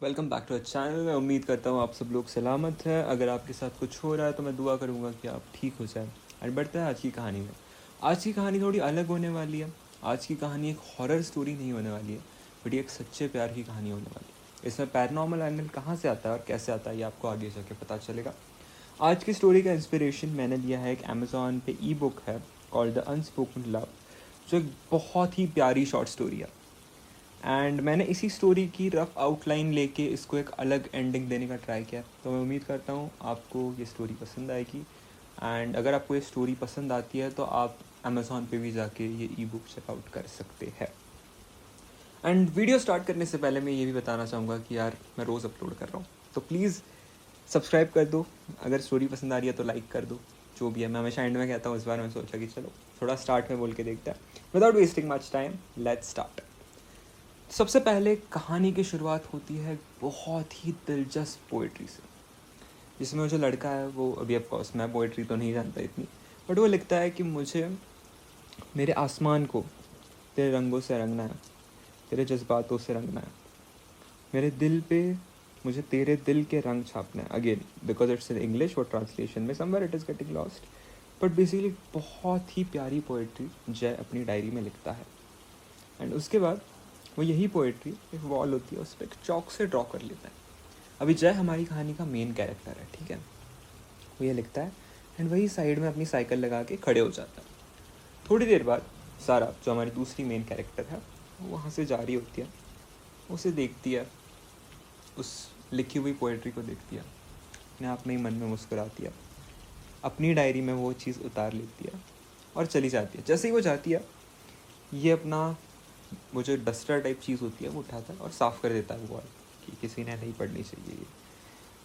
Welcome back to a channel. मैं उम्मीद करता हूँ आप सब लोग सलामत हैं। अगर आपके साथ कुछ हो रहा है तो मैं दुआ करूँगा कि आप ठीक हो जाएं। और बढ़ते हैं आज की कहानी में। आज की कहानी थोड़ी अलग होने वाली है। आज की कहानी एक हॉरर स्टोरी नहीं होने वाली है, बट ये एक सच्चे प्यार की कहानी होने वाली है। इसमें पैरानॉर्मल एंगल कहाँ से आता है और कैसे आता है ये आपको आगे जाके पता चलेगा। आज की स्टोरी का इंस्पिरेशन मैंने लिया है, एक अमेज़ॉन पे ई बुक है कॉल्ड द अनस्पोकन लव, जो एक बहुत ही प्यारी शॉर्ट स्टोरी है। एंड मैंने इसी स्टोरी की रफ आउटलाइन लेके इसको एक अलग एंडिंग देने का ट्राई किया। तो मैं उम्मीद करता हूँ आपको ये स्टोरी पसंद आएगी। एंड अगर आपको ये स्टोरी पसंद आती है तो आप अमेज़ॉन पे भी जाके ये ई बुक चेकआउट कर सकते हैं। एंड वीडियो स्टार्ट करने से पहले मैं ये भी बताना चाहूँगा कि यार मैं रोज़ अपलोड कर रहा हूँ, तो प्लीज़ सब्सक्राइब कर दो। अगर स्टोरी पसंद आ रही है तो लाइक कर दो। जो भी है, मैं हमेशा एंड में कहता हूँ, इस बार मैं सोचा कि चलो थोड़ा स्टार्ट में बोल के देखते हैं। Without wasting much time, let's start. सबसे पहले कहानी की शुरुआत होती है बहुत ही दिलचस्प पोइट्री से, जिसमें जो लड़का है वो, अभी ऑफकोर्स मैं पोइट्री तो नहीं जानता इतनी, बट वो लिखता है कि मुझे मेरे आसमान को तेरे रंगों से रंगना है, तेरे जज्बातों से रंगना है, मेरे दिल पे मुझे तेरे दिल के रंग छापना है। Again because it's in English, वो ट्रांसलेशन में somewhere it is getting lost, but basically बहुत ही प्यारी पोइट्री जय अपनी डायरी में लिखता है। एंड उसके बाद वो यही पोइट्री एक वॉल होती है उस पर एक चौक से ड्रॉ कर लेता है। अभी जय हमारी कहानी का मेन कैरेक्टर है, ठीक है। वो ये लिखता है एंड वही साइड में अपनी साइकिल लगा के खड़े हो जाता है। थोड़ी देर बाद सारा, जो हमारी दूसरी मेन कैरेक्टर है, वो वहाँ से जा रही होती है, उसे देखती है, उस लिखी हुई पोइट्री को देखती है, अपने आप में ही मन में मुस्कुराती है, अपनी डायरी में वो चीज़ उतार लेती है और चली जाती है। जैसे ही वो जाती है, ये अपना वो जो डस्टर टाइप चीज़ होती है वो उठाता है और साफ़ कर देता है वो वॉल, कि किसी ने नहीं पढ़नी चाहिए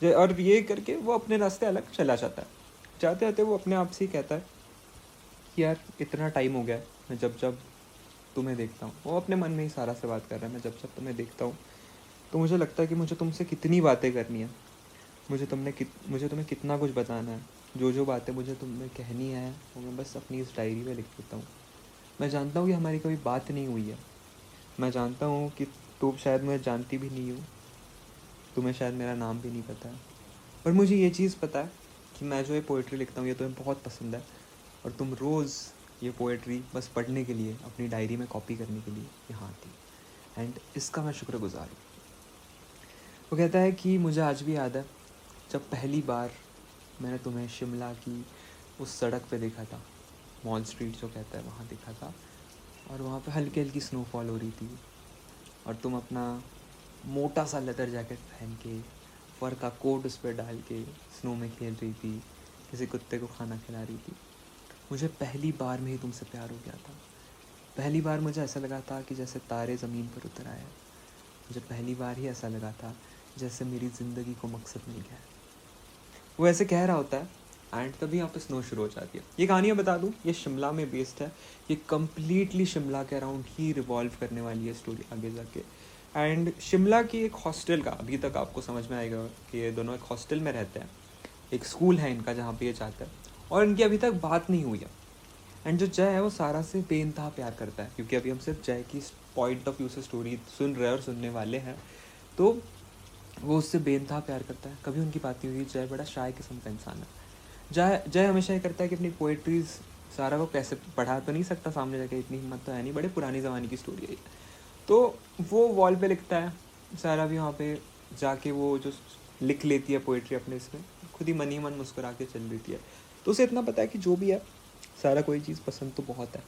ये। और ये करके वो अपने रास्ते अलग चला जाता है। जाते जाते वो अपने आप से ही कहता है कि यार इतना टाइम हो गया है, मैं जब जब तुम्हें देखता हूँ, वो अपने मन में ही सारा से बात कर रहा है, मैं जब जब तुम्हें देखता हूँ तो मुझे लगता है कि मुझे तुमसे कितनी बातें करनी है, मुझे तुम्हें कितना कुछ बताना है। जो जो बातें मुझे तुम्हें कहनी है वो मैं बस अपनी इस डायरी में लिख देता हूँ। मैं जानता हूँ कि हमारी कभी बात नहीं हुई है, मैं जानता हूँ कि तुम शायद मुझे जानती भी नहीं हो, तुम्हें शायद मेरा नाम भी नहीं पता है, पर मुझे ये चीज़ पता है कि मैं जो ये पोइट्री लिखता हूँ ये तुम्हें बहुत पसंद है, और तुम रोज़ ये पोइट्री बस पढ़ने के लिए, अपनी डायरी में कॉपी करने के लिए यहाँ आती, एंड इसका मैं शुक्रगुजार हूँ। वो कहता है कि मुझे आज भी याद है जब पहली बार मैंने तुम्हें शिमला की उस सड़क पे देखा था, मॉल स्ट्रीट जो कहता है वहाँ देखा था, और वहाँ पे हल्की हल्की स्नोफॉल हो रही थी, और तुम अपना मोटा सा लेदर जैकेट पहन के, फर का कोट उस पर डाल के स्नो में खेल रही थी, किसी कुत्ते को खाना खिला रही थी। मुझे पहली बार में ही तुमसे प्यार हो गया था। पहली बार मुझे ऐसा लगा था कि जैसे तारे ज़मीन पर उतर आए। मुझे पहली बार ही ऐसा लगा था जैसे मेरी ज़िंदगी को मकसद मिल गया है। वो ऐसे कह रहा होता है एंड तभी यहाँ पे स्नो शुरू हो जाती है। ये कहानी मैं बता दूँ, ये शिमला में बेस्ड है। ये कम्प्लीटली शिमला के अराउंड ही रिवॉल्व करने वाली है स्टोरी आगे जाके। एंड शिमला की एक हॉस्टल का, अभी तक आपको समझ में आएगा कि ये दोनों एक हॉस्टल में रहते हैं। एक स्कूल है इनका जहाँ पे ये जाता है, और इनकी अभी तक बात नहीं हुई है। एंड जो जय है वो सारा से बेइंतहा प्यार करता है, क्योंकि अभी हम सिर्फ जय की पॉइंट ऑफ व्यू से स्टोरी सुन रहे हैं और सुनने वाले हैं। तो वो उससे बेइंतहा प्यार करता है, कभी उनकी बात नहीं हुई। जय बड़ा शाय किस्म का इंसान है। जय हमेशा ये करता है कि अपनी पोइट्रीज सारा को कैसे पढ़ा तो नहीं सकता सामने जाके, इतनी हिम्मत तो है नहीं, बड़े पुरानी ज़माने की स्टोरी है। तो वो वॉल पे लिखता है, सारा भी वहाँ पे जाके वो जो लिख लेती है पोइट्री अपने इसमें, खुद ही मन मुस्कुरा के चल देती है। तो उसे इतना पता है कि जो भी है, सारा कोई चीज़ पसंद तो बहुत है,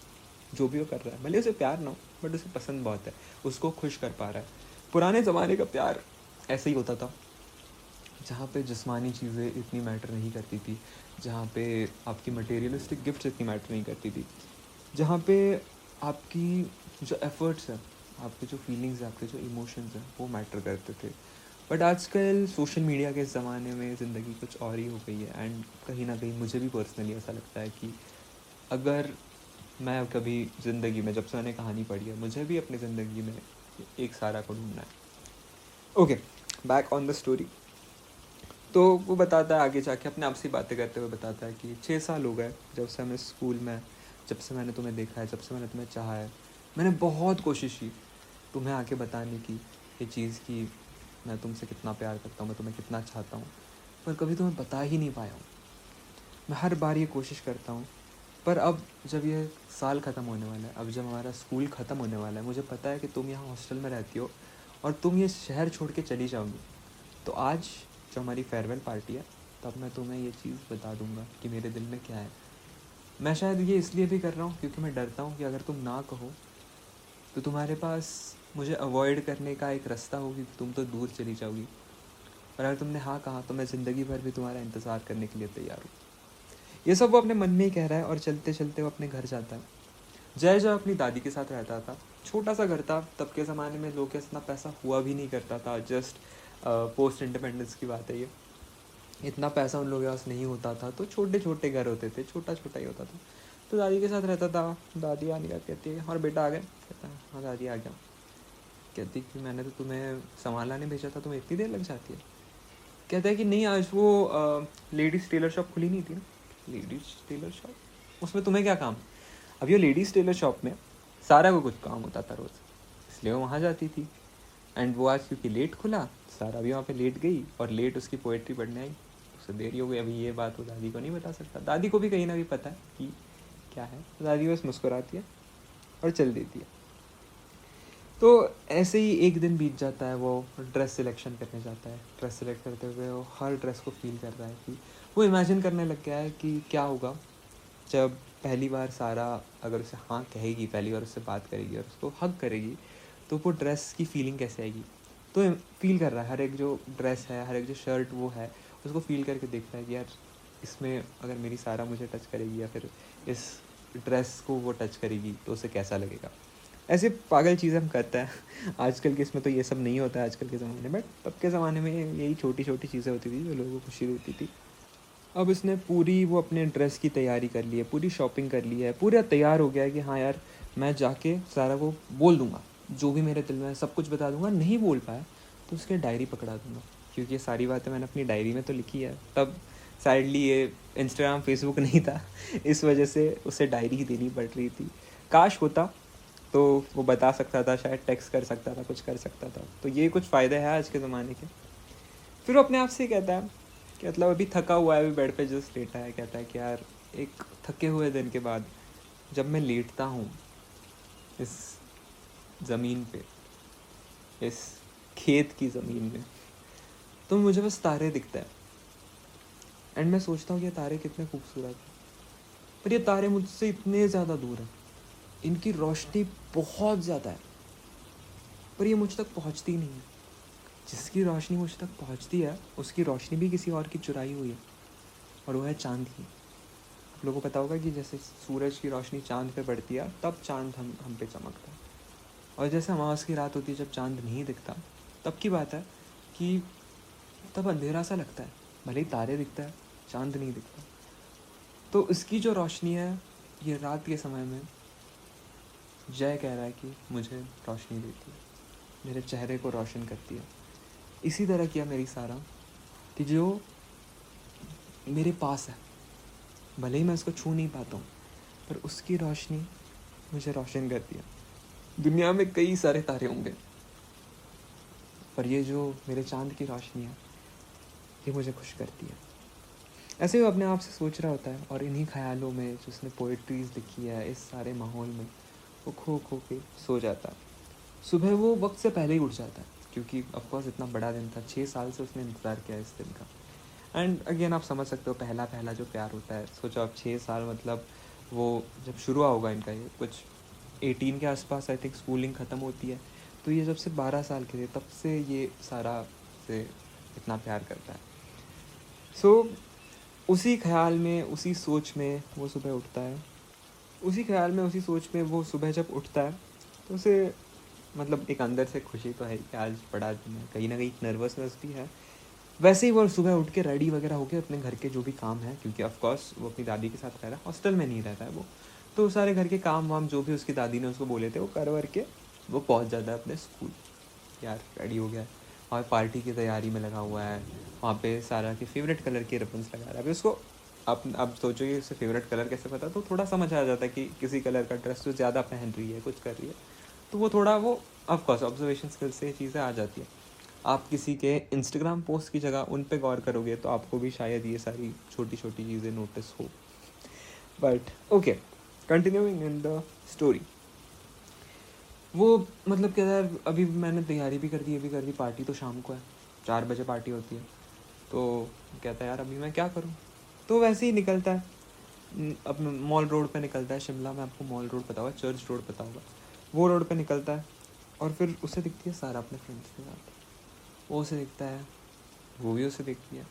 जो भी वो कर रहा है, भले उसे प्यार ना हो बट उसे पसंद बहुत है, उसको खुश कर पा रहा है। पुराने ज़माने का प्यार ऐसे ही होता था, जहाँ पे जिस्मानी चीज़ें इतनी मैटर नहीं करती थी, जहाँ पे आपकी मटेरियलिस्टिक गिफ्ट्स इतनी मैटर नहीं करती थी, जहाँ पे आपकी जो एफ़र्ट्स हैं, आपके जो फीलिंग्स हैं, आपके जो इमोशंस हैं वो मैटर करते थे। बट आजकल सोशल मीडिया के ज़माने में ज़िंदगी कुछ और ही हो गई है। एंड कहीं ना कहीं मुझे भी पर्सनली ऐसा लगता है कि अगर मैं कभी ज़िंदगी में, जब से मैंने कहानी पढ़ी है, मुझे भी अपनी ज़िंदगी में एक सारा को ढूंढना है। Okay, back on the story. तो वो बताता है आगे जाके, अपने आप से बातें करते हुए बताता है कि 6 साल हो गए जब से हमें स्कूल में, जब से मैंने तुम्हें देखा है, जब से मैंने तुम्हें चाहा है। मैंने बहुत कोशिश की तुम्हें आके बताने की, ये चीज़ की मैं तुमसे कितना प्यार करता हूँ, मैं तुम्हें कितना चाहता हूँ, पर कभी तुम्हें बता ही नहीं पाया हूँ। मैं हर बार ये कोशिश करता हूँ, पर अब जब ये साल ख़त्म होने वाला है, अब जब हमारा स्कूल ख़त्म होने वाला है, मुझे पता है कि तुम यहाँ हॉस्टल में रहती हो और तुम ये शहर छोड़ के चली जाओगी। तो आज जो हमारी फेयरवेल पार्टी है, तब मैं तुम्हें ये चीज़ बता दूँगा कि मेरे दिल में क्या है। मैं शायद ये इसलिए भी कर रहा हूँ क्योंकि मैं डरता हूँ कि अगर तुम ना कहो तो तुम्हारे पास मुझे अवॉइड करने का एक रास्ता होगी, तुम तो दूर चली जाओगी। और अगर तुमने हाँ कहा तो मैं ज़िंदगी भर भी तुम्हारा इंतज़ार करने के लिए तैयार हूँ। ये सब वो अपने मन में ही कह रहा है और चलते चलते वो अपने घर जाता है। जय जो अपनी दादी के साथ रहता था, छोटा सा घर था, तब के ज़माने में लोग के इतना पैसा हुआ भी नहीं करता था, जस्ट पोस्ट इंडिपेंडेंस की बात है ये। इतना पैसा उन लोगों के पास नहीं होता था, तो छोटे छोटे घर होते थे, छोटा छोटा ही होता था। तो दादी के साथ रहता था। दादी आने का कहती है, और बेटा आ गए? कहता है हाँ दादी आ गया। कहती कि मैंने तो तुम्हें सामान लाने भेजा था, तुम्हें इतनी देर लग जाती है? कहता है कि नहीं, आज वो लेडीज़ टेलर शॉप खुली नहीं थी ना। लेडीज़ टेलर शॉप, उसमें तुम्हें क्या काम? अब ये लेडीज़ टेलर शॉप में सारा को कुछ काम होता था रोज़, इसलिए वो वहाँ जाती थी। एंड वो आज क्योंकि लेट खुला, सारा भी वहाँ पे लेट गई और लेट उसकी पोएट्री पढ़ने आई, उसे देरी हो गई। अभी ये बात वो दादी को नहीं बता सकता, दादी को भी कहीं ना कहीं पता है कि क्या है। तो दादी बस मुस्कुराती है और चल देती है। तो ऐसे ही एक दिन बीत जाता है। वो ड्रेस सिलेक्शन करने जाता है। ड्रेस सिलेक्ट करते हुए वो हर ड्रेस को फील कर रहा है कि वो इमेजिन करने लग गया है कि क्या होगा जब पहली बार सारा अगर उसे हाँ कहेगी, पहली बार उससे बात करेगी और उसको हग करेगी, तो वो ड्रेस की फीलिंग कैसे आएगी। तो फील कर रहा है, हर एक जो ड्रेस है, हर एक जो शर्ट वो है, उसको फील करके देख रहा है कि यार इसमें अगर मेरी सारा मुझे टच करेगी या फिर इस ड्रेस को वो टच करेगी तो उसे कैसा लगेगा। ऐसे पागल चीज़ें हम करते हैं। आजकल के इसमें तो ये सब नहीं होता है आजकल के ज़माने में, तब के ज़माने में यही छोटी छोटी चीज़ें होती थी जो लोगों को खुशी देती थी। अब इसने पूरी वो अपने ड्रेस की तैयारी कर ली है, पूरी शॉपिंग कर ली है, पूरा तैयार हो गया है कि हाँ यार मैं जाके सारा को बोल दूँगा, जो भी मेरे दिल में है सब कुछ बता दूँगा। नहीं बोल पाया तो उसके डायरी पकड़ा दूँगा, क्योंकि ये सारी बातें मैंने अपनी डायरी में तो लिखी है। तब सैडली ये इंस्टाग्राम फेसबुक नहीं था, इस वजह से उसे डायरी ही देनी पड़ रही थी। काश होता तो वो बता सकता था, शायद टेक्स्ट कर सकता था, कुछ कर सकता था। तो ये कुछ फ़ायदे हैं आज के ज़माने के। फिर वो अपने आप से ही कहता है कि मतलब अभी थका हुआ है, अभी बेड पे जस्ट लेटा है। कहता है कि यार एक थके हुए दिन के बाद जब मैं लेटता हूँ इस ज़मीन पे, इस खेत की ज़मीन में, तो मुझे बस तारे दिखता है। एंड मैं सोचता हूँ कि ये तारे कितने खूबसूरत हैं, पर ये तारे मुझसे इतने ज़्यादा दूर हैं, इनकी रोशनी बहुत ज़्यादा है, पर ये मुझ तक पहुँचती नहीं है। जिसकी रोशनी मुझ तक पहुँचती है उसकी रोशनी भी किसी और की चुराई हुई है, और वो है चाँद की। आप लोगों को पता होगा कि जैसे सूरज की रोशनी चाँद पे पड़ती है तब चाँद हम पे चमकता है, और जैसे अमावस की रात होती है जब चाँद नहीं दिखता, तब की बात है कि तब अंधेरा सा लगता है, भले ही तारे दिखता है, चाँद नहीं दिखता। तो इसकी जो रोशनी है ये रात के समय में जय कह रहा है कि मुझे रोशनी देती है, मेरे चेहरे को रोशन करती है। इसी तरह किया मेरी सारा कि जो मेरे पास है, भले ही मैं उसको छू नहीं पाता हूँ, पर उसकी रोशनी मुझे रोशन करती है। दुनिया में कई सारे तारे होंगे, पर ये जो मेरे चाँद की रोशनी है ये मुझे खुश करती है। ऐसे वो अपने आप से सोच रहा होता है, और इन्हीं ख्यालों में जो उसने पोइट्रीज़ लिखी है, इस सारे माहौल में वो खो खो के सो जाता है। सुबह वो वक्त से पहले ही उठ जाता है, क्योंकि ऑफकोर्स इतना बड़ा दिन था, 6 साल से उसने इंतज़ार किया इस दिन का। एंड अगेन आप समझ सकते हो पहला पहला जो प्यार होता है, सोचो आप 6 साल, मतलब वो जब शुरू होगा इनका, ये कुछ 18 के आसपास आई थिंक स्कूलिंग ख़त्म होती है, तो ये जब से 12 साल के थे तब से ये सारा से इतना प्यार करता है। सो उसी ख्याल में, उसी सोच में वो सुबह उठता है। उसी ख्याल में, उसी सोच में वो सुबह जब उठता है तो उसे मतलब एक अंदर से खुशी तो है कि आज बड़ा दिन है, कहीं ना कहीं नर्वसनेस भी है। वैसे ही वो सुबह उठ के रेडी वगैरह होकर अपने घर के जो भी काम है, क्योंकि ऑफ कोर्स वो अपनी दादी के साथ रह रहा है, हॉस्टल में नहीं रहता है वो, तो सारे घर के काम वाम जो भी उसकी दादी ने उसको बोले थे वो कर वर के वो पहुंच जाता है अपने स्कूल। यार रेडी हो गया है और पार्टी की तैयारी में लगा हुआ है। वहाँ पे सारा के फेवरेट कलर के रिबन्स लगा रहा है। अभी उसको अब सोचो कि उसे फेवरेट कलर कैसे पता, तो थोड़ा समझ आ जाता है कि किसी कलर का ड्रेस जो ज़्यादा पहन रही है, कुछ कर रही है, तो वो थोड़ा वो ऑफकोर्स ऑब्जर्वेशन स्किल से चीज़ें आ जाती है। आप किसी के इंस्टाग्राम पोस्ट की जगह उन पे गौर करोगे तो आपको भी शायद ये सारी छोटी छोटी चीज़ें नोटिस हो. But okay, continuing in the story. वो मतलब क्या यार, अभी मैंने तैयारी भी कर दी, ये भी कर दी, पार्टी तो शाम को है, 4 बजे पार्टी होती है. तो कहता है यार अभी मैं क्या करूँ. तो वैसे ही निकलता है, अपने मॉल रोड पे निकलता है. शिमला में आपको मॉल रोड पता होगा, चर्च रोड पता होगा, वो रोड पे निकलता है. और फिर उसे दिखती है सारा अपने फ्रेंड्स के साथ. वो उसे दिखता है, वो भी उसे देखती है.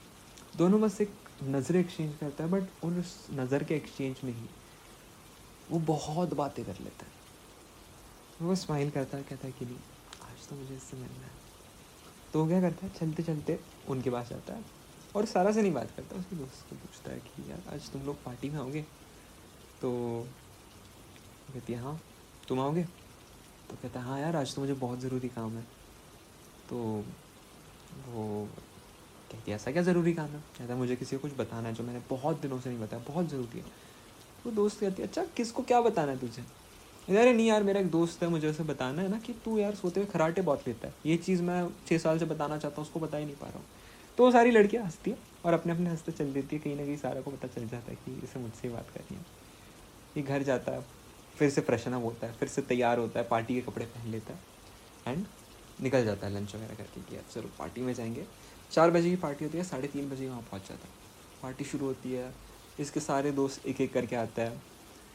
दोनों बस एक नज़रें एक्सचेंज करता है, बट उस नज़र के एक्सचेंज में ही वो बहुत बातें कर लेता है. वो स्माइल करता है, कहता है कि नहीं, आज तो मुझे इससे मिलना है. तो वो क्या करता है, चलते चलते उनके पास जाता है और सारा से नहीं बात करता, उसके दोस्त को पूछता है कि यार आज तुम लोग पार्टी में आओगे. तो कहती है हाँ, तुम आओगे. तो कहता है हाँ यार, आज तो मुझे बहुत ज़रूरी काम है. तो वो कहती है ऐसा क्या ज़रूरी काम है. कहता है मुझे किसी को कुछ बताना है जो मैंने बहुत दिनों से नहीं बताया, बहुत ज़रूरी है. वो दोस्त कहती है अच्छा किसको क्या बताना है तुझे. अरे नहीं यार, मेरा एक दोस्त है, मुझे उसे बताना है ना कि तू यार सोते हुए खराटे बहुत लेता है, ये चीज़ मैं 6 साल से बताना चाहता हूँ, उसको बता ही नहीं पा रहा हूँ. तो वो सारी लड़कियाँ हंसती है और अपने अपने हंसते चल देती है. कहीं ना कहीं सारा को पता चल जाता है कि इसे मुझसे ही बात करनी है. ये घर जाता है, फिर से फ्रेशन अप होता है, फिर से तैयार होता है, पार्टी के कपड़े पहन लेता है एंड निकल जाता है लंच वगैरह करके कि यार चलो पार्टी में जाएंगे. 4 बजे की पार्टी होती है, 3:30 बजे वहाँ पहुँच जाता है. पार्टी शुरू होती है, इसके सारे दोस्त एक एक करके आता है.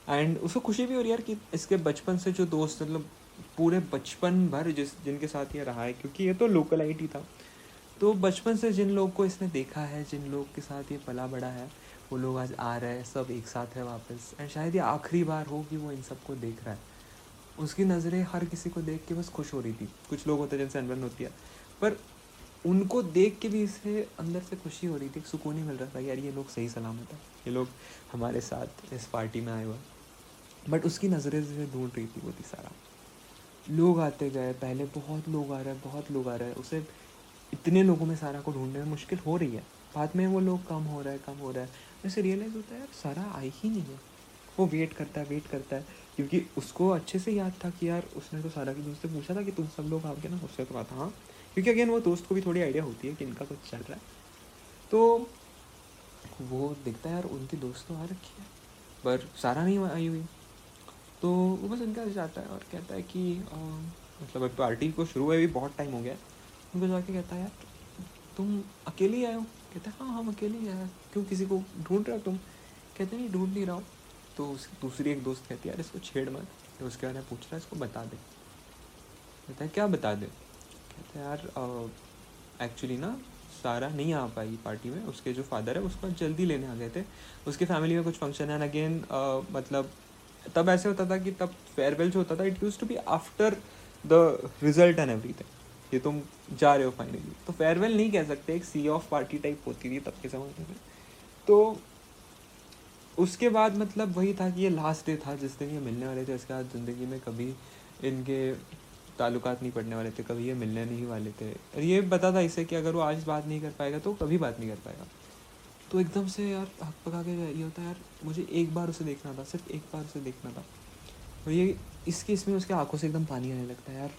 एंड उसको खुशी भी हो रही है यार कि इसके बचपन से जो दोस्त, मतलब पूरे बचपन भर जिनके साथ ये रहा है, क्योंकि ये तो लोकल आईटी था. तो बचपन से जिन लोग को इसने देखा है, जिन लोग के साथ ये पला बड़ा है, वो लोग आज आ रहे हैं, सब एक साथ है वापस. एंड शायद ये आखिरी बार हो कि वो इन सबको देख रहा है. उसकी नज़रें हर किसी को देख के बस खुश हो रही थी. कुछ लोग होते हैं जिनसे अनबन होती है, पर उनको देख के भी इसे अंदर से खुशी हो रही थी, सुकून ही मिल रहा था यार ये लोग सही सलामत है, ये लोग हमारे साथ इस पार्टी में आए हुए हैं. बट उसकी नज़रें से ढूंढ रही थी वो थी सारा. लोग आते गए, पहले बहुत लोग आ रहे हैं, बहुत लोग आ रहे हैं. उसे इतने लोगों में सारा को ढूंढने में मुश्किल हो रही है. बाद में वो लोग कम हो रहा है, कम हो रहा है. वैसे रियलाइज़ होता है यार सारा आई ही नहीं है. वो वेट करता है, वेट करता है, क्योंकि उसको अच्छे से याद था कि यार उसने तो सारा के दोस्त से पूछा था कि तुम सब लोग आओगे ना. उससे तो कहा था हाँ, क्योंकि अगेन वो दोस्त को भी थोड़ी आइडिया होती है कि इनका कुछ चल रहा है. तो वो देखता है यार उनकी दोस्त तो आ रखी है, पर सारा नहीं आई हुई. तो वो बस उनका जाता है और कहता है कि मतलब अब पार्टी को शुरू हुए भी बहुत टाइम हो गया है. उनको जाके कहता है यार तुम अकेले ही आए हो. कहता है हाँ हम अकेले ही आए हैं, क्यों किसी को ढूंढ रहे हो तुम. कहते नहीं ढूंढ नहीं रहा हूँ. तो उसकी दूसरी एक दोस्त कहती है यार इसको छेड़ मत. तो उसके बारे में पूछ रहा है, इसको बता दे. कहता है क्या बता दे. कहता है यार एक्चुअली ना सारा नहीं आ पाई पार्टी में, उसके जो फादर है उसको जल्दी लेने आ गए थे, उसकी फैमिली में कुछ फंक्शन है. एंड अगेन मतलब तब ऐसे होता था कि तब फेयरवेल जो होता था it use to be after the result and everything. ये तुम जा रहे हो फाइनली, तो फेयरवेल नहीं कह सकते, एक सी ऑफ पार्टी टाइप होती थी तब के ज़माने में. तो उसके बाद मतलब वही था कि ये लास्ट डे था जिस दिन ये मिलने वाले थे. उसके बाद ज़िंदगी में कभी इनके ताल्लुकात नहीं पड़ने वाले थे, कभी ये मिलने नहीं वाले थे. और ये पता था इसे कि अगर वो आज बात नहीं कर पाएगा तो कभी बात नहीं कर पाएगा. तो एकदम से यार हक पका के ये होता है यार मुझे एक बार उसे देखना था, सिर्फ एक बार उसे देखना था. और ये इसमें उसके आंखों से एकदम पानी आने लगता है. यार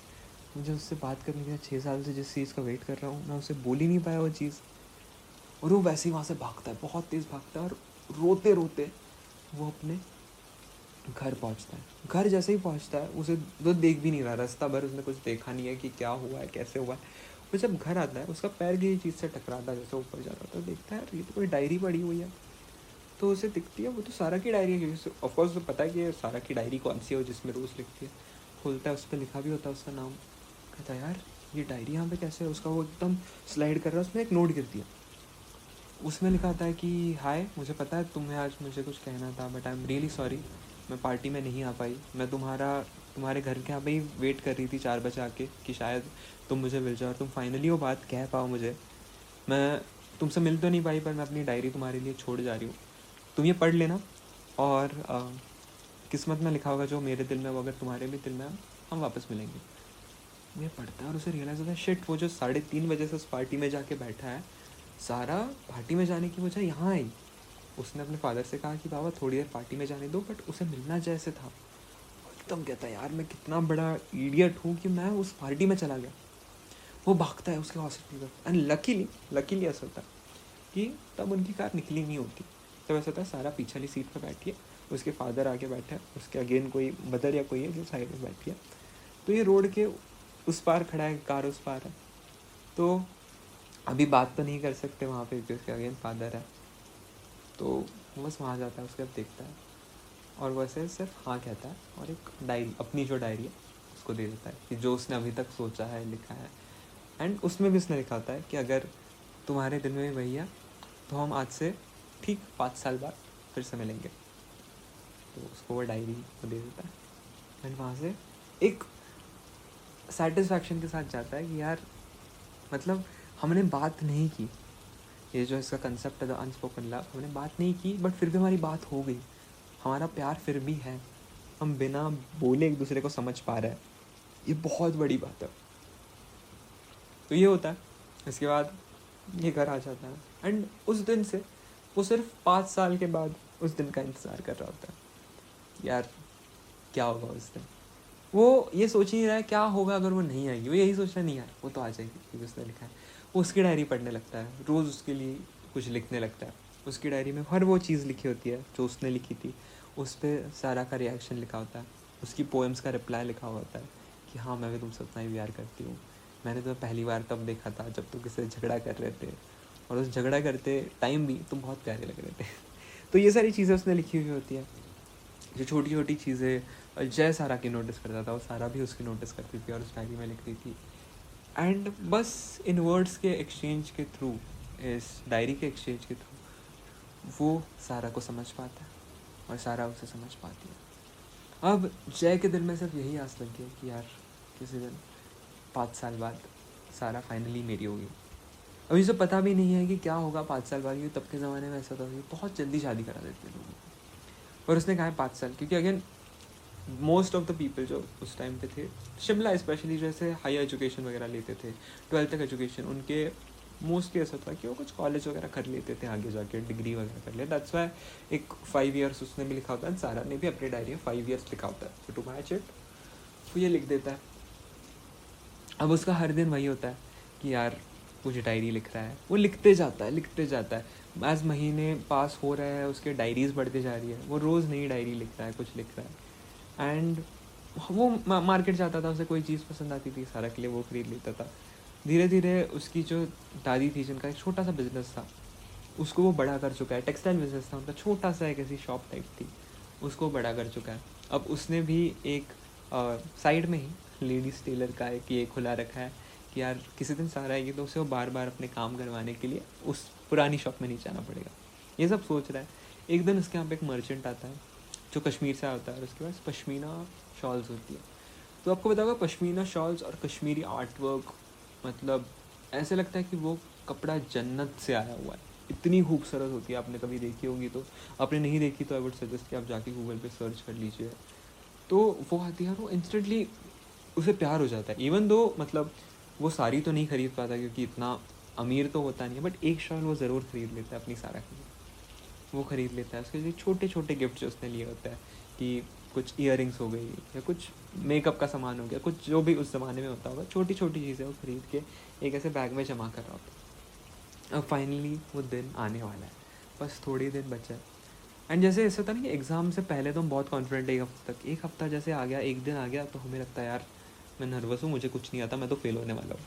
मुझे उससे बात करने के लिए 6 साल से जिस चीज़ का वेट कर रहा हूँ, मैं उसे बोल ही नहीं पाया वो चीज़. और वो वैसे ही वहाँ से भागता है, बहुत तेज़ भागता है, और रोते रोते वो अपने घर पहुंचता है. घर जैसे ही पहुंचता है उसे वो देख भी नहीं रहा, रास्ता भर उसने कुछ देखा नहीं है कि क्या हुआ है, कैसे हुआ है. वो जब घर आता है उसका पैर किसी चीज़ से टकराता है, जैसे ऊपर जा रहा था, तो देखता है ये तो कोई डायरी पड़ी हुई है. तो उसे दिखती है वो तो सारा की डायरी है. ऑफकोर्स उसे पता है कि सारा की डायरी कौन सी है जिसमें रोज़ लिखती है. खोलता है, उस पर लिखा भी होता है उसका नाम. कहता है यार ये डायरी यहाँ पे कैसे है. उसका वो एकदम स्लाइड कर रहा है, उसमें एक नोट गिरती है. उसमें लिखा था कि हाय, मुझे पता है तुम्हें आज मुझे कुछ कहना था, but I am really sorry, मैं पार्टी में नहीं आ पाई. मैं तुम्हारे घर के यहाँ पे ही वेट कर रही थी 4 बजे आके कि शायद तुम मुझे मिल जाओ और तुम फाइनली वो बात कह पाओ मुझे. मैं तुमसे मिल तो नहीं पाई, पर मैं अपनी डायरी तुम्हारे लिए छोड़ जा रही हूँ. तुम ये पढ़ लेना, और किस्मत में लिखा होगा जो मेरे दिल में वो अगर तुम्हारे भी दिल में है, हम वापस मिलेंगे. ये पढ़ता है और उसे रियलाइज़ होता है शिट, वो जो 3:30 बजे से उस पार्टी में जाके बैठा है, सारा पार्टी में जाने की वजह यहाँ आई. उसने अपने फादर से कहा कि बाबा थोड़ी देर पार्टी में जाने दो, बट उसे मिलना जैसे था. एकदम कहता है यार मैं कितना बड़ा इडियट हूँ कि मैं उस पार्टी में चला गया. वो भागता है उसके हॉस्पिटल तक। एंड लकीली ऐसा होता है कि तब उनकी कार निकली नहीं होती। तब ऐसा होता है सारा पीछे वाली सीट पर बैठी है, उसके फादर आगे बैठे हैं, उसके अगेन कोई मदर या कोई है जो साइड में बैठी है। तो ये रोड के उस पार खड़ा है, कार उस पार है। तो अभी बात तो नहीं कर सकते वहाँ पे क्योंकि उसके अगेन फादर है। तो बस वहाँ जाता है, उसके अब देखता है और वैसे सिर्फ हाँ कहता है और एक डायरी, अपनी जो डायरी है उसको दे देता है कि जो उसने अभी तक सोचा है, लिखा है। एंड उसमें भी उसने लिखा होता है कि अगर तुम्हारे दिल में वही है तो हम आज से ठीक 5 साल बाद फिर से मिलेंगे। तो उसको वो डायरी वो दे देता है। एंड वहाँ से एक सेटिस्फैक्शन के साथ जाता है कि यार मतलब हमने बात नहीं की, ये जो इसका कंसेप्ट है द अनस्पोकन लव, हमने बात नहीं की बट फिर भी हमारी बात हो गई, हमारा प्यार फिर भी है, हम बिना बोले एक दूसरे को समझ पा रहे हैं। ये बहुत बड़ी बात है। तो ये होता है। इसके बाद ये घर आ जाता है एंड उस दिन से वो सिर्फ 5 साल के बाद उस दिन का इंतज़ार कर रहा होता है। यार क्या होगा उस दिन, वो ये सोच ही नहीं रहा है क्या होगा अगर वो नहीं आएगी, वो यही सोच रहा है नहीं यार वो तो आ जाएगी क्योंकि उसने लिखा है। वो उसकी डायरी पढ़ने लगता है, रोज़ उसके लिए कुछ लिखने लगता है। उसकी डायरी में हर वो चीज़ लिखी होती है जो उसने लिखी थी, उस पर सारा का रिएक्शन लिखा होता है, उसकी पोएम्स का रिप्लाई लिखा होता है कि हाँ मैं भी तुमसे उतना ही प्यार करती हूँ, मैंने तुम्हें पहली बार तब देखा था जब तुम किसी से झगड़ा कर रहे थे और उस झगड़ा करते टाइम भी तुम बहुत प्यारे लग रहे थे। तो ये सारी चीज़ें उसने लिखी हुई होती है, जो छोटी छोटी चीज़ें जय सारा की नोटिस करता था वो सारा भी उसकी नोटिस करती थी और उस डायरी में लिख रही थी। एंड बस इन वर्ड्स के एक्सचेंज के थ्रू, इस डायरी के एक्सचेंज के थ्रू वो सारा को समझ पाता है और सारा उसे समझ पाती है। अब जय के दिल में सिर्फ यही आस लगी है कि यार किसी दिन 5 साल बाद सारा फाइनली मेरी होगी। अभी उसे पता भी नहीं है कि क्या होगा 5 साल बाद, तब के ज़माने में ऐसा था कि बहुत जल्दी शादी करा देते लोगों को। और उसने कहा है 5 साल क्योंकि again most of the people जो उस टाइम पे थे, शिमला स्पेशली, जैसे हायर एजुकेशन वगैरह लेते थे, 12th तक एजुकेशन उनके मोस्टली ऐसा था कि वो कुछ कॉलेज वगैरह कर लेते थे, आगे जाके डिग्री वगैरह कर ले। दैट्स वाई एक 5 ईयर्स उसने भी लिखा होता है, सारा ने भी अपनी डायरी में 5 ईयर्स लिखा होता है। सो टू मैच इट वो ये लिख देता है। अब उसका हर दिन वही होता है कि यार कुछ डायरी लिख रहा है, वो लिखते जाता है। एज महीने पास हो रहे हैं उसके डायरीज़ बढ़ती जा रही है, वो रोज़ नई डायरी लिख रहा है, कुछ लिख रहा है। एंड वो मार्केट जाता था, उसे कोई चीज़ पसंद आती थी सारा के लिए वो ख़रीद लेता था। धीरे धीरे उसकी जो दादी थी जिनका एक छोटा सा बिजनेस था उसको वो बड़ा कर चुका है। टेक्सटाइल बिजनेस था उनका, छोटा सा एक ऐसी शॉप टाइप थी, उसको बड़ा कर चुका है। अब उसने भी एक साइड में ही लेडीज़ टेलर का एक ये खुला रखा है कि यार किसी दिन सारा आएगी तो उसे वो बार बार अपने काम करवाने के लिए उस पुरानी शॉप में नहीं जाना पड़ेगा। ये सब सोच रहा है। एक दिन उसके यहाँ पे एक मर्चेंट आता है जो कश्मीर से आता है और उसके पास पश्मीना शॉल्स होती है। तो आपको बताऊँगा पश्मीना शॉल्स और कश्मीरी आर्ट वर्क, मतलब ऐसे लगता है कि वो कपड़ा जन्नत से आया हुआ है, इतनी खूबसूरत होती है। आपने कभी देखी होगी तो, आपने नहीं देखी तो आई वुड सजेस्ट कि आप जाके गूगल पे सर्च कर लीजिए। तो वो आती है और वो इंस्टेंटली उसे प्यार हो जाता है। इवन दो मतलब वो सारी तो नहीं खरीद पाता क्योंकि इतना अमीर तो होता नहीं है, बट एक शॉल वो ज़रूर ख़रीद लेता है अपनी सारा के लिए। वो ख़रीद लेता है उसके लिए छोटे छोटे गिफ्ट जो उसने लिए होता है कि कुछ ईयरिंग्स हो गई या कुछ मेकअप का सामान हो गया, कुछ जो भी उस ज़माने में होता होगा, छोटी छोटी चीज़ें वो ख़रीद के एक ऐसे बैग में जमा कर रहा होता है। अब फाइनली वो दिन आने वाला है, बस थोड़ी दिन बचा है। एंड जैसे ऐसा था ना कि एग्ज़ाम से पहले तो हम बहुत कॉन्फिडेंट है, एक हफ्ता जैसे आ गया, एक दिन आ गया तो हमें लगता है यार मैं नर्वस हूँ, मुझे कुछ नहीं आता, मैं तो फेल होने वाला हूँ।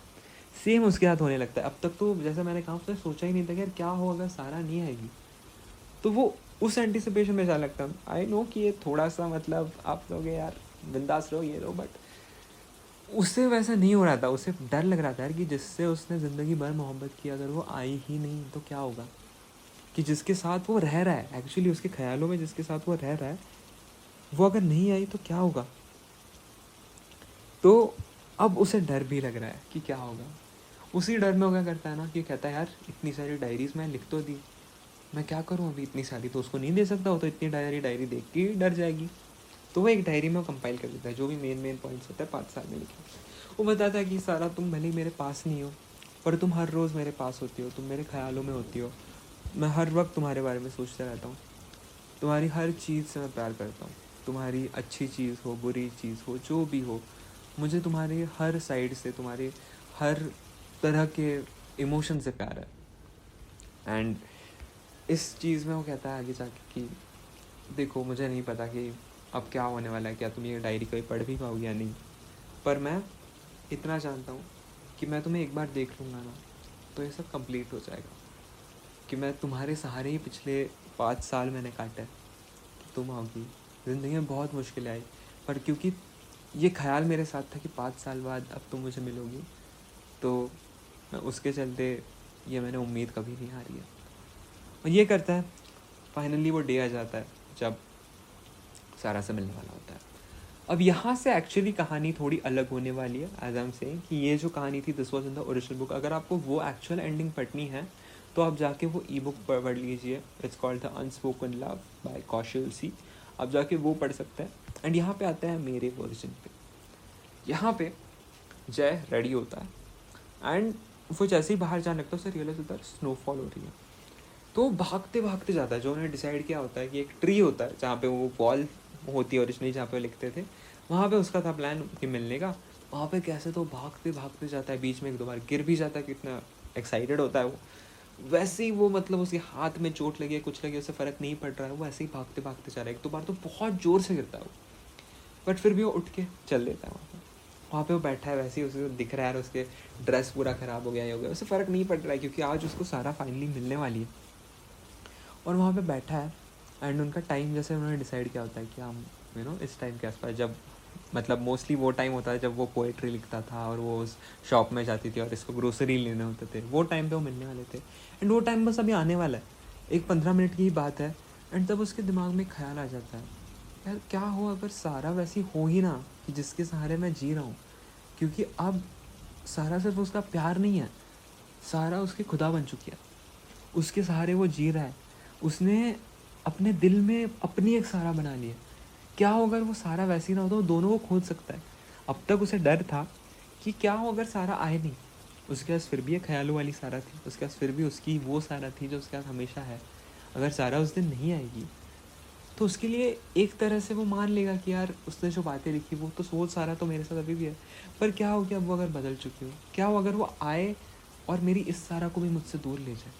सेम उसके साथ होने लगता है। अब तक तो जैसे मैंने कहा उसने सोचा ही नहीं था कि यार क्या हो अगर सारा नहीं आएगी, तो वो उस एंटिसिपेशन में जा लगता है। आई नो कि ये थोड़ा सा मतलब आप लोग यार बिंदास रहो ये रहो, बट उससे वैसा नहीं हो रहा था। उसे डर लग रहा था यार कि जिससे उसने ज़िंदगी भर मोहब्बत की अगर वो आई ही नहीं तो क्या होगा, कि जिसके साथ वो रह रहा है एक्चुअली उसके ख्यालों में जिसके साथ वो रह रहा है वो अगर नहीं आई तो क्या होगा। तो अब उसे डर भी लग रहा है कि क्या होगा। उसी डर में वो क्या करता है ना कि कहता है यार इतनी सारी डायरीज़ मैं लिख तो दी, मैं क्या करूँ अभी, इतनी सारी तो उसको नहीं दे सकता, हो तो इतनी डायरी देख के ही डर जाएगी। तो वो एक डायरी में कंपाइल कर देता है जो भी मेन पॉइंट्स होता है 5 साल में लिखे। वो बताता है कि सारा तुम भले ही मेरे पास नहीं हो पर तुम हर रोज़ मेरे पास होती हो, तुम मेरे ख्यालों में होती हो, मैं हर वक्त तुम्हारे बारे में सोचता रहता हूँ, तुम्हारी हर चीज़ से मैं प्यार करता हूँ, तुम्हारी अच्छी चीज़ हो बुरी चीज़ हो जो भी हो, मुझे तुम्हारी हर साइड से, तुम्हारी हर तरह के इमोशन से प्यार है। एंड इस चीज़ में वो कहता है आगे जाके कि देखो मुझे नहीं पता कि अब क्या होने वाला है, क्या तुम ये डायरी कभी पढ़ भी पाओगे या नहीं, पर मैं इतना जानता हूँ कि मैं तुम्हें एक बार देख लूँगा ना तो ये सब कंप्लीट हो जाएगा, कि मैं तुम्हारे सहारे ही पिछले 5 साल मैंने काटे कि तुम आओगी। ज़िंदगी में बहुत मुश्किलें आई, पर क्योंकि ये ख्याल मेरे साथ था कि 5 साल बाद अब तुम मुझे मिलोगी, तो मैं उसके चलते ये मैंने उम्मीद कभी नहीं हारी है। और ये करता है, फाइनली वो डे आ जाता है जब सारा से मिलने वाला होता है। अब यहाँ से एक्चुअली कहानी थोड़ी अलग होने वाली है, एज आई एम सेइंग कि ये जो कहानी थी this was in the original book. अगर आपको वो एक्चुअल एंडिंग पढ़नी है तो आप जाके वो ई बुक पढ़ लीजिए, it's called the unspoken love by Kaushal C. आप जाके वो पढ़ सकते हैं। एंड यहाँ पे आते हैं मेरे वर्जन पे। यहाँ पे जय रेडी होता है एंड वो जैसे ही बाहर जाने लगता है उसे रियलाइज होता है स्नोफॉल हो रही है, तो भागते भागते जाता है। जो उन्होंने डिसाइड किया होता है कि एक ट्री होता है जहाँ पे वो वॉल होती है ओरिजिनली, जहाँ पे लिखते थे, वहाँ पे उसका था प्लान कि मिलने का। वहाँ पे कैसे तो भागते भागते जाता है, बीच में 1-2 बार गिर भी जाता है, कितना एक्साइटेड होता है वो। वैसे ही वो मतलब उसके हाथ में चोट लगी है, कुछ लगी, उसे फ़र्क नहीं पड़ रहा है, वो ऐसे ही भागते भागते जा रहा है। 1-2 बार तो बहुत ज़ोर से गिरता है वो, बट फिर भी वो उठ के चल देता है। वहाँ पे वो बैठा है, वैसे ही उसे दिख रहा है उसके ड्रेस पूरा ख़राब हो गया, ये हो गया, उसे फ़र्क नहीं पड़ रहा है क्योंकि आज उसको सारा फाइनली मिलने वाली है। और वहाँ पे बैठा है एंड उनका टाइम जैसे उन्होंने डिसाइड किया होता है कि हम इस टाइम के आसपास, जब मतलब मोस्टली वो टाइम होता है जब वो पोएट्री लिखता था और वो उस शॉप में जाती थी और इसको ग्रोसरी लेने होते थे, वो टाइम पे वो मिलने वाले थे। एंड वो टाइम बस अभी आने वाला है, एक 15 मिनट की ही बात है। एंड तब उसके दिमाग में ख्याल आ जाता है, यार क्या हो अगर सारा वैसी हो ही ना कि जिसके सहारे मैं जी रहा हूँ, क्योंकि अब सारा सिर्फ उसका प्यार नहीं है, सारा उसकी खुदा बन चुकी है, उसके सहारे वो जी रहा है, उसने अपने दिल में अपनी एक सारा बना ली है। क्या हो अगर वो सारा वैसी ना हो तो दोनों को खोज सकता है। अब तक उसे डर था कि क्या हो अगर सारा आए नहीं, उसके पास फिर भी एक ख्यालों वाली सारा थी, उसके पास फिर भी उसकी वो सारा थी जो उसके पास हमेशा है। अगर सारा उस दिन नहीं आएगी तो उसके लिए एक तरह से वो मान लेगा कि यार उसने जो बातें लिखी वो तो सोच सारा तो मेरे साथ अभी भी है, पर क्या हो कि अब वो अगर बदल चुकी हो, क्या हो अगर वो आए और मेरी इस सारा को भी मुझसे दूर ले जाए।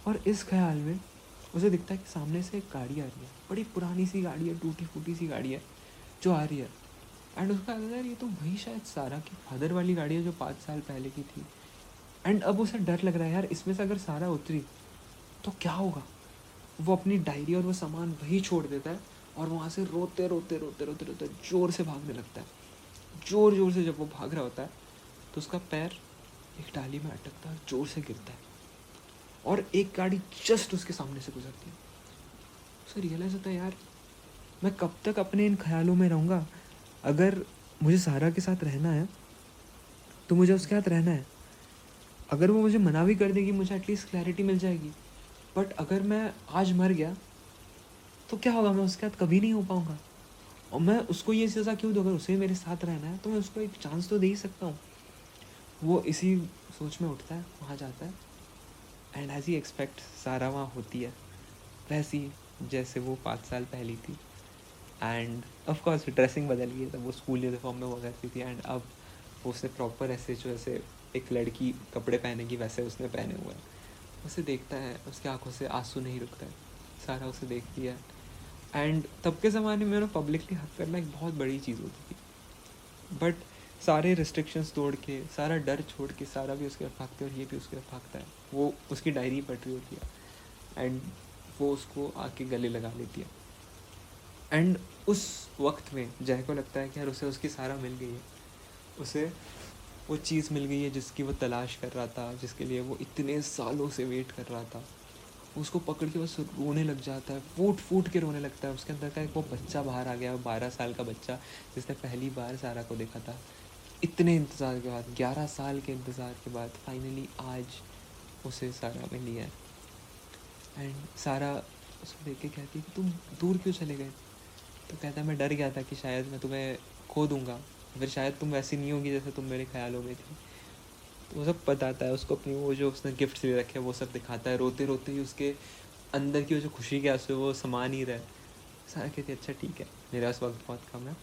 और इस ख्याल में उसे दिखता है कि सामने से एक गाड़ी आ रही है, बड़ी पुरानी सी गाड़ी है, टूटी फूटी सी गाड़ी है जो आ रही है। एंड उसका लगता है ये तो वही शायद सारा की फादर वाली गाड़ी है जो 5 साल पहले की थी। एंड अब उसे डर लग रहा है, यार इसमें से अगर सारा उतरी तो क्या होगा। वो अपनी डायरी और वो सामान वही छोड़ देता है और वहाँ से रोते रोते रोते रोते रोते ज़ोर से भागने लगता है। ज़ोर ज़ोर से जब वो भाग रहा होता है तो उसका पैर एक डाली में अटकता है, ज़ोर से गिरता है और एक गाड़ी जस्ट उसके सामने से गुजरती है। उसे रियलाइज़ होता है, यार मैं कब तक अपने इन ख्यालों में रहूँगा। अगर मुझे सारा के साथ रहना है तो मुझे उसके साथ रहना है। अगर वो मुझे मना भी कर देगी मुझे एटलीस्ट क्लैरिटी मिल जाएगी, बट अगर मैं आज मर गया तो क्या होगा, मैं उसके साथ कभी नहीं हो पाऊँगा। और मैं उसको ये सज़ा क्यों दूँ, अगर उसे मेरे साथ रहना है तो मैं उसको एक चांस तो दे ही सकता हूँ। वो इसी सोच में उठता है, वहाँ जाता है एंड एज ही एक्सपेक्ट सारा वहाँ होती है वैसी जैसे वो 5 साल पहली थी। एंड ऑफ कोर्स ड्रेसिंग बदल गई है, तब वो स्कूल यूनिफॉर्म में हुआ करती थी एंड अब वो उसने प्रॉपर ऐसे जो ऐसे एक लड़की कपड़े पहनेगी वैसे उसने पहने हुए हैं। उसे देखता है, उसकी आंखों से आंसू नहीं रुकता है, सारा उसे देखती है। एंड तब के ज़माने में पब्लिकली हक करना एक बहुत बड़ी चीज़ होती थी, बट सारे रिस्ट्रिक्शंस तोड़ के, सारा डर छोड़ के सारा भी उसके तरफ भागता है और ये भी उसके तरफ भागता है। वो उसकी डायरी पढ़ रही होती है एंड वो उसको आके गले लगा लेती है। एंड उस वक्त में जय को लगता है कि यार उसे उसकी सारा मिल गई है, उसे वो चीज़ मिल गई है जिसकी वो तलाश कर रहा था, जिसके लिए वो इतने सालों से वेट कर रहा था। उसको पकड़ के बस रोने लग जाता है, फूट फूट के रोने लगता है। उसके अंदर का एक वो बच्चा बाहर आ गया, 12 साल का बच्चा जिसने पहली बार सारा को देखा था। इतने इंतज़ार के बाद, 11 साल के इंतज़ार के बाद फाइनली आज उसे सारा मिली है। एंड सारा उसको देख के कहती है कि तुम दूर क्यों चले गए। तो कहता है मैं डर गया था कि शायद मैं तुम्हें खो दूँगा, फिर शायद तुम वैसी नहीं होगी जैसे तुम मेरे ख्यालों में थी। तो वो सब बताता है उसको, अपनी वो जो उसने गिफ्ट ले रखे हैं वो सब दिखाता है। रोते रोते ही उसके अंदर की वो जो खुशी के आंसू वो समा नहीं रहा है। सारा कहती है अच्छा ठीक है, मेरे पास वक्त बहुत कम है,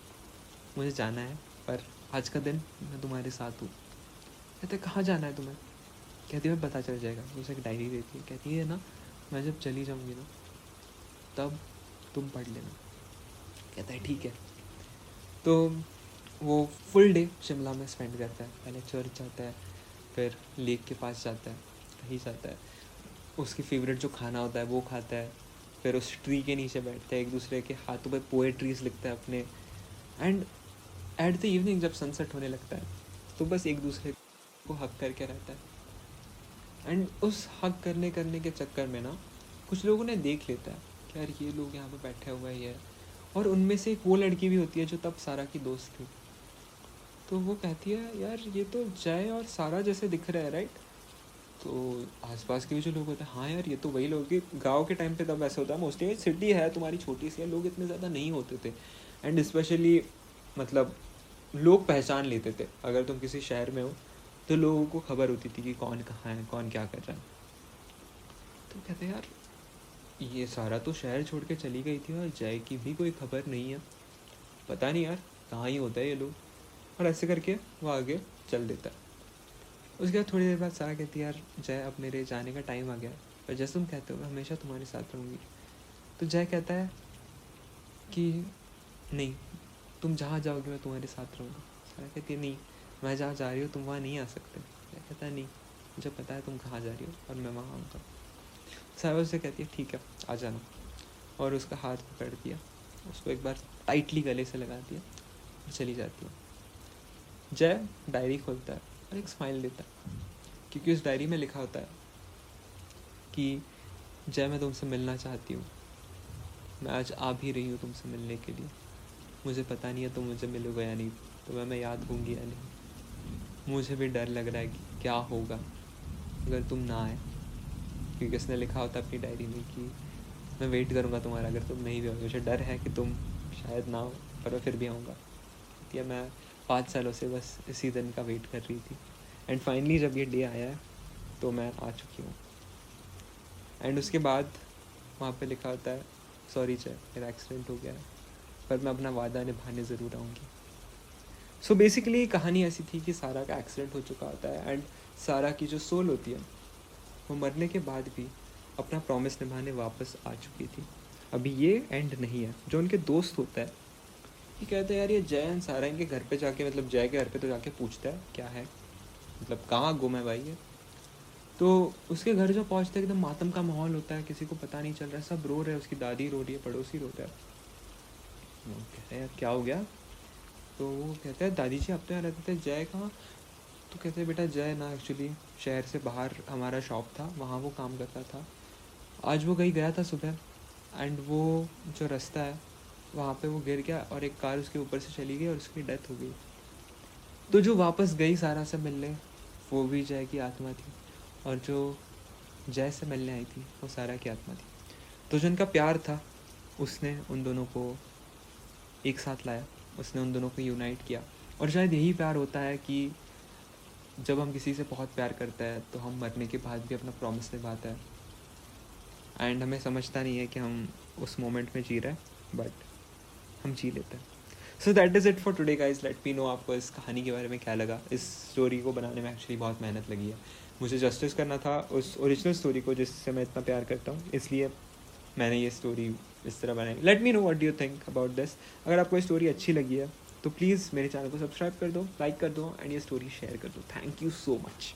मुझे जाना है, पर आज का दिन मैं तुम्हारे साथ हूँ। कहते कहाँ जाना है तुम्हें? कहती है पता चल जाएगा। उसे एक डायरी देती है, कहती है ना मैं जब चली जाऊँगी ना तब तुम पढ़ लेना। कहता है ठीक है। तो वो फुल डे शिमला में स्पेंड करता है। पहले चर्च जाता है, फिर लेक के पास जाता है, कहीं जाता है, उसकी फेवरेट जो खाना होता है वो खाता है, फिर उस ट्री के नीचे बैठता है, एक दूसरे के हाथों पे पोएट्रीज लिखता है अपने। एंड एट द इवनिंग जब सनसेट होने लगता है तो बस एक दूसरे को हक करके रहता है। एंड उस हक करने करने के चक्कर में ना कुछ लोगों ने देख लेता है कि यार ये लोग यहाँ पे बैठे हुए ही है, और उनमें से एक वो लड़की भी होती है जो तब सारा की दोस्त थी। तो वो कहती है यार ये तो जय और सारा जैसे दिख रहा है, राइट? तो आसपास के भी जो लोग होते हैं, हाँ यार ये तो वही लोग। गांव के टाइम पे तब ऐसा होता है, मोस्टली सिटी है तुम्हारी छोटी सी है, लोग इतने ज़्यादा नहीं होते थे। एंड स्पेशली मतलब लोग पहचान लेते थे। अगर तुम किसी शहर में हो तो लोगों को खबर होती थी कि कौन कहाँ है, कौन क्या कर रहा है। तो कहते यार ये सारा तो शहर छोड़ के चली गई थी और जय की भी कोई खबर नहीं है, पता नहीं यार कहाँ ही होता है ये लोग। और ऐसे करके वो आगे चल देता है। उसके बाद थोड़ी देर बाद सारा कहती है यार जय अब मेरे जाने का टाइम आ गया है, पर जैसे तुम कहते हो मैं हमेशा तुम्हारे साथ रहूँगी। तो जय कहता है कि नहीं, तुम जहाँ जाओगे मैं तुम्हारे साथ रहूँगा। सारा कहती है नहीं, मैं जहाँ जा रही हूँ तुम वहाँ नहीं आ सकते। जय कहता है नहीं, मुझे पता है तुम कहाँ जा रही हो और मैं वहाँ आऊँगा। सारा उससे कहती है ठीक है आ जाना, और उसका हाथ पकड़ दिया, उसको एक बार टाइटली गले से लगा दिया और चली जाती है। जय डायरी खोलता है और एक स्माइल देता है, क्योंकि उस डायरी में लिखा होता है कि जय मैं तुमसे मिलना चाहती हूँ, मैं आज आ भी रही हूँ तुमसे मिलने के लिए। मुझे पता नहीं है तुम मुझे मिलोगे या नहीं, तो मैं याद दूँगी या नहीं। मुझे भी डर लग रहा है कि क्या होगा अगर तुम ना आए, क्योंकि उसने लिखा होता है अपनी डायरी में कि मैं वेट करूँगा तुम्हारा अगर तुम नहीं भी आओगे। मुझे डर है कि तुम शायद ना हो, पर मैं फिर भी आऊँगा। या मैं 5 सालों से बस इसी दिन का वेट कर रही थी, एंड फाइनली जब ये डे आया है तो मैं आ चुकी हूँ। एंड उसके बाद वहाँ पे लिखा होता है सॉरी जय मेरा एक्सीडेंट हो गया है, पर मैं अपना वादा निभाने ज़रूर आऊँगी। सो बेसिकली कहानी ऐसी थी कि सारा का एक्सीडेंट हो चुका होता है, एंड सारा की जो सोल होती है वो मरने के बाद भी अपना प्रॉमिस निभाने वापस आ चुकी थी। अभी ये एंड नहीं है। जो उनके दोस्त होता है ये कहते हैं यार ये जय एंड सारा इनके घर पे जाके, मतलब जय के घर पे तो जाके पूछता है क्या है, मतलब कहाँ गुम है भाई है। तो उसके घर जो पहुँचते हैं एकदम मातम का माहौल होता है, किसी को पता नहीं चल रहा है, सब रो रहे हैं, उसकी दादी रो रही है, पड़ोसी रोता है। वो कहते हैं यार क्या हो गया? तो वो कहते हैं दादी जी आप तो यहाँ रहते थे, जय कहाँ? तो कहते हैं बेटा जय ना एक्चुअली शहर से बाहर हमारा शॉप था, वहाँ वो काम करता था। आज वो कहीं गया था सुबह, एंड वो जो रास्ता है वहाँ पे वो गिर गया और एक कार उसके ऊपर से चली गई और उसकी डेथ हो गई। तो जो वापस गई सारा से मिलने वो भी जय की आत्मा थी, और जो जय से मिलने आई थी वो सारा की आत्मा थी। तो जो उनका प्यार था उसने उन दोनों को एक साथ लाया, उसने उन दोनों को यूनाइट किया। और शायद यही प्यार होता है कि जब हम किसी से बहुत प्यार करते हैं तो हम मरने के बाद भी अपना प्रॉमिस निभाते हैं, एंड हमें समझता नहीं है कि हम उस मोमेंट में जी रहे हैं, बट हम जी लेते हैं। So that is it for today guys. Let me know आपको इस कहानी के बारे में क्या लगा। इस स्टोरी को बनाने में एक्चुअली बहुत मेहनत लगी है, मुझे जस्टिस करना था उस ओरिजिनल स्टोरी को जिससे मैं इतना प्यार करता हूँ, इसलिए मैंने ये स्टोरी इस तरह बनाई। Let me know what do you think about this. अगर आपको ये स्टोरी अच्छी लगी है तो प्लीज़ मेरे चैनल को सब्सक्राइब कर दो, लाइक कर दो, एंड ये स्टोरी शेयर कर दो। Thank you so much.